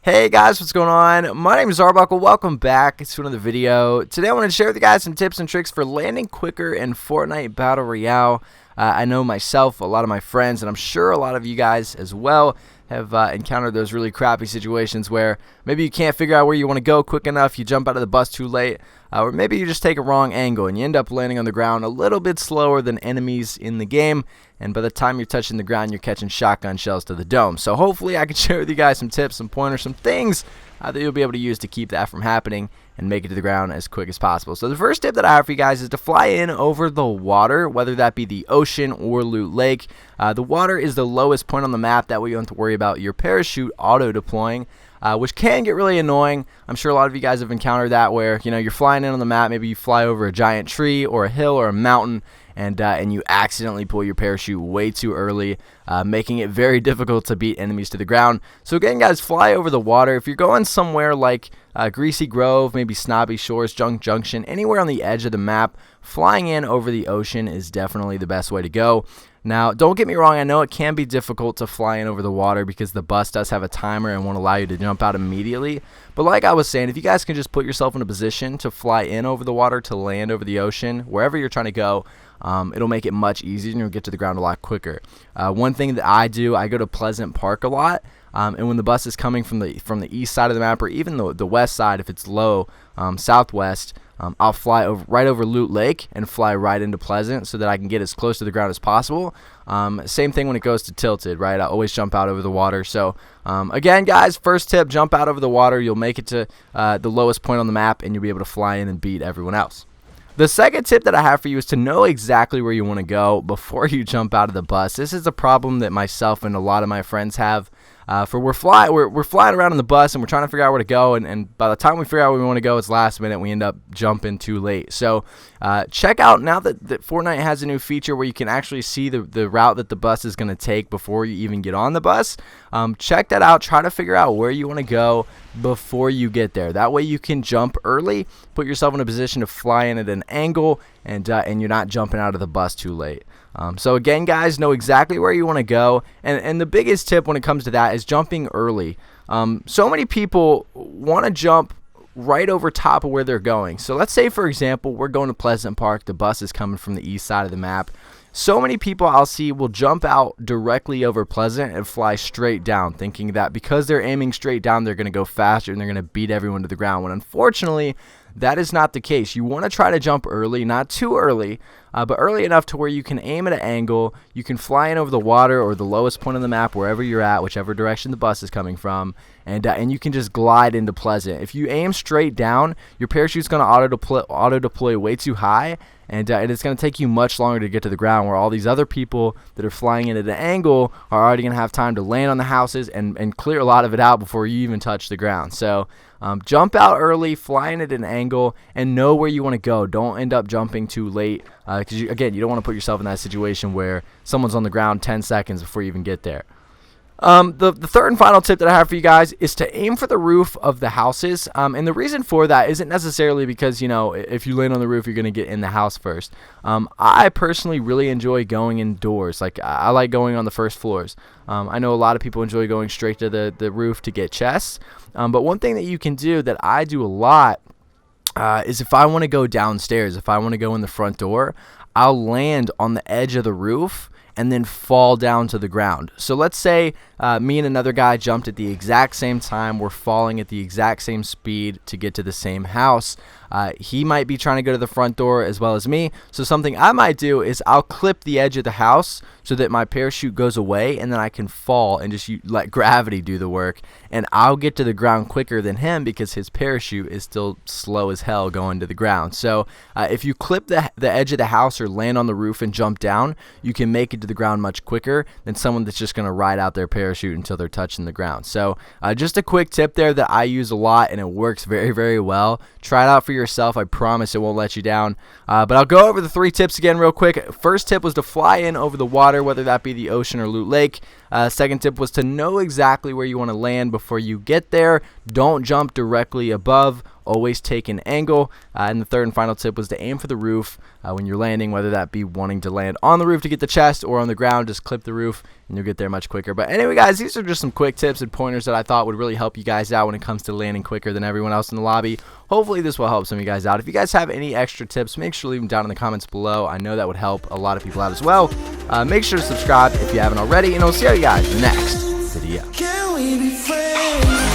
Hey guys, what's going on? My name is Arbuckle. Welcome back to another video. Today I want to share with you guys some tips and tricks for landing quicker in Fortnite Battle Royale. I know myself, a lot of my friends, and I'm sure a lot of you guys as well have encountered those really crappy situations where maybe you can't figure out where you want to go quick enough, you jump out of the bus too late, or maybe you just take a wrong angle and you end up landing on the ground a little bit slower than enemies in the game, and by the time you're touching the ground, you're catching shotgun shells to the dome. So hopefully I can share with you guys some tips, some pointers, some things that you'll be able to use to keep that from happening and make it to the ground as quick as possible. So the first tip that I have for you guys is to fly in over the water, whether that be the ocean or Loot Lake. The water is the lowest point on the map. That way you don't have to worry about your parachute auto-deploying, which can get really annoying. I'm sure a lot of you guys have encountered that where, you know, you're flying in on the map, maybe you fly over a giant tree or a hill or a mountain, and you accidentally pull your parachute way too early, making it very difficult to beat enemies to the ground. So again, guys, fly over the water. If you're going somewhere like Greasy Grove, maybe Snobby Shores, Junk Junction, anywhere on the edge of the map, flying in over the ocean is definitely the best way to go. Now, don't get me wrong, I know it can be difficult to fly in over the water because the bus does have a timer and won't allow you to jump out immediately. But like I was saying, if you guys can just put yourself in a position to fly in over the water, to land over the ocean, wherever you're trying to go, it'll make it much easier and you'll get to the ground a lot quicker. One thing that I do, I go to Pleasant Park a lot, and when the bus is coming from the east side of the map, or even the west side if it's low, southwest, I'll fly right over Loot Lake and fly right into Pleasant so that I can get as close to the ground as possible. Same thing when it goes to Tilted, right? I always jump out over the water. So again, guys, first tip, jump out over the water. You'll make it to the lowest point on the map and you'll be able to fly in and beat everyone else. The second tip that I have for you is to know exactly where you want to go before you jump out of the bus. This is a problem that myself and a lot of my friends have. We're flying around in the bus and we're trying to figure out where to go, and by the time we figure out where we want to go, it's last minute. We end up jumping too late. So check out, now that Fortnite has a new feature where you can actually see the route that the bus is going to take before you even get on the bus. Check that out. Try to figure out where you want to go before you get there. That way you can jump early, put yourself in a position to fly in at an angle, and you're not jumping out of the bus too late. So again, guys, know exactly where you want to go, and the biggest tip when it comes to that is jumping early. So many people want to jump right over top of where they're going. So let's say, for example, we're going to Pleasant Park. The bus is coming from the east side of the map. So many people I'll see will jump out directly over Pleasant and fly straight down, thinking that because they're aiming straight down, they're going to go faster and they're going to beat everyone to the ground, when unfortunately that is not the case. You want to try to jump early, not too early, but early enough to where you can aim at an angle, you can fly in over the water or the lowest point on the map, wherever you're at, whichever direction the bus is coming from, and you can just glide into Pleasant. If you aim straight down, your parachute's going to auto-deploy way too high, and it's going to take you much longer to get to the ground, where all these other people that are flying in at an angle are already going to have time to land on the houses and clear a lot of it out before you even touch the ground. So jump out early, fly in at an angle, and know where you want to go. Don't end up jumping too late, because again, you don't want to put yourself in that situation where someone's on the ground 10 seconds before you even get there. The third and final tip that I have for you guys is to aim for the roof of the houses. And the reason for that isn't necessarily because, you know, if you land on the roof, you're going to get in the house first. I personally really enjoy going indoors. Like, I like going on the first floors. I know a lot of people enjoy going straight to the roof to get chests. But one thing that you can do that I do a lot is if I want to go downstairs, if I want to go in the front door, I'll land on the edge of the roof and then fall down to the ground. So let's say me and another guy jumped at the exact same time. We're falling at the exact same speed to get to the same house. He might be trying to go to the front door as well as me. So something I might do is I'll clip the edge of the house so that my parachute goes away, and then I can fall and just let gravity do the work. And I'll get to the ground quicker than him because his parachute is still slow as hell going to the ground. So if you clip the edge of the house or land on the roof and jump down, you can make it to the ground much quicker than someone that's just going to ride out their parachute until they're touching the ground. So just a quick tip there that I use a lot, and it works very, very well. Try it out for yourself. I promise it won't let you down. But I'll go over the 3 tips again real quick. First tip was to fly in over the water, whether that be the ocean or Loot Lake. Second tip was to know exactly where you want to land before you get there. Don't jump directly above. Always take an angle. And the third and final tip was to aim for the roof when you're landing, whether that be wanting to land on the roof to get the chest or on the ground. Just clip the roof and you'll get there much quicker. But anyway, guys, these are just some quick tips and pointers that I thought would really help you guys out when it comes to landing quicker than everyone else in the lobby. Hopefully this will help some of you guys out. If you guys have any extra tips, make sure to leave them down in the comments below. I know that would help a lot of people out as well. Make sure to subscribe if you haven't already, and I'll see you guys next video. Can we be friends?